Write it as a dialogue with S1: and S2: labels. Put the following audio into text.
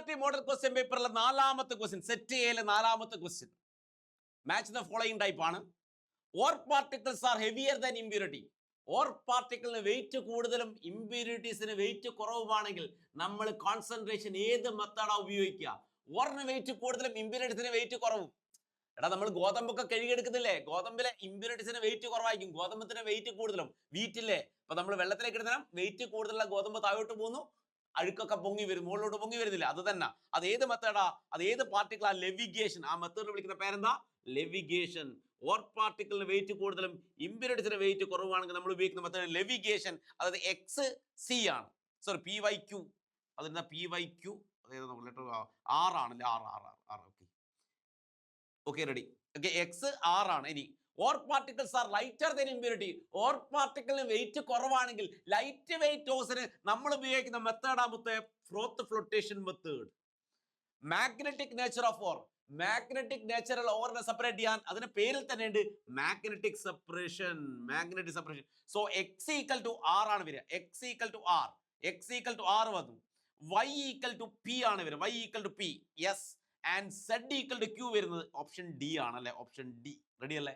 S1: NCERT model question പേപ്പറിലെ 4ാമത്തെ question, set എയിലെ 4ാമത്തെ question. Match the following type ആണ്. Ore particles are heavier than impurity. Ore പാർട്ടിക്കിളിന് വെയിറ്റ് കൂടുതലും ഇമ്പ്യൂരിറ്റീസിന് വെയിറ്റ് കുറവുമാണെങ്കിൽ നമ്മൾ കോൺസെൻട്രേഷൻ ഏത് മെത്തേഡാ ഉപയോഗിക്കുക? ഓറിന് വെയിറ്റ് കൂടുതലും ഇമ്പ്യൂരിറ്റീസിന് വെയിറ്റ് കുറവും. എടാ, നമ്മൾ ഗോതമ്പൊക്കെ കഴുകിയെടുക്കുന്നില്ലേ? ഗോതമ്പിലെ ഇമ്പ്യൂരിറ്റീസിന് വെയിറ്റ് കുറവായിരിക്കും, ഗോതമ്പത്തിന് വെയിറ്റ് കൂടുതലും. വീറ്റില്ലേ, ഇപ്പൊ നമ്മൾ വെള്ളത്തിലേക്ക് ഇടുന്ന വെയിറ്റ് കൂടുതലുള്ള ഗോതമ്പ് താഴോട്ട് പോകുന്നു, അഴുക്കൊക്കെ പൊങ്ങി വരും, മുകളിലോട്ട് പൊങ്ങി വരുന്നില്ല. അത് തന്നെ. അത് ഏത് മെത്തേഡാ? അത് ഏത് പാർട്ടിക്കിളാ? ലെവിഗേഷൻ. ആ മെത്തേഡ് വിളിക്കുന്ന പേരെന്താ? ലെവിഗേഷൻ. ഓർ പാർട്ടിക്കിളിന് വെയിറ്റ് കൂടുതലും ഇമ്പ്യൂരിറ്റീസിന് വെയിറ്റ് കുറവാണെങ്കിൽ നമ്മൾ ഉപയോഗിക്കുന്ന മെത്തേഡ് ലെവിഗേഷൻ. അതായത് XC ആണ്, സോറി PYQ. അതെന്താ PYQ? അതായത് ലെറ്റർ R ആണല്ലേ? R. Okay, ready. Okay, XR ആണ്. ഇനി ore particles are lighter than impurity. Ore പാർട്ടിക്കിളിന് വെയിറ്റ് കുറവാണെങ്കിൽ ലൈറ്റ് വെയിറ്റ് ഓസിന് നമ്മൾ ഉപയോഗിക്കുന്ന മെത്തേഡാമത്തെ froth flotation method. Magnetic nature of ore. Magnetic natural ഓറിനെ സെപ്പറേറ്റ് ചെയ്യാൻ അതിന്റെ പേരിൽ തന്നെ ഉണ്ട് magnetic separation. Magnetic separation. So X = R ആണ് വരിക. X = R വന്നു. Y = P ആണ് വരിക. Y = P. Yes. And Z = Q വരുന്നത് ഓപ്ഷൻ D ആണല്ലേ? Option D. റെഡി അല്ലേ?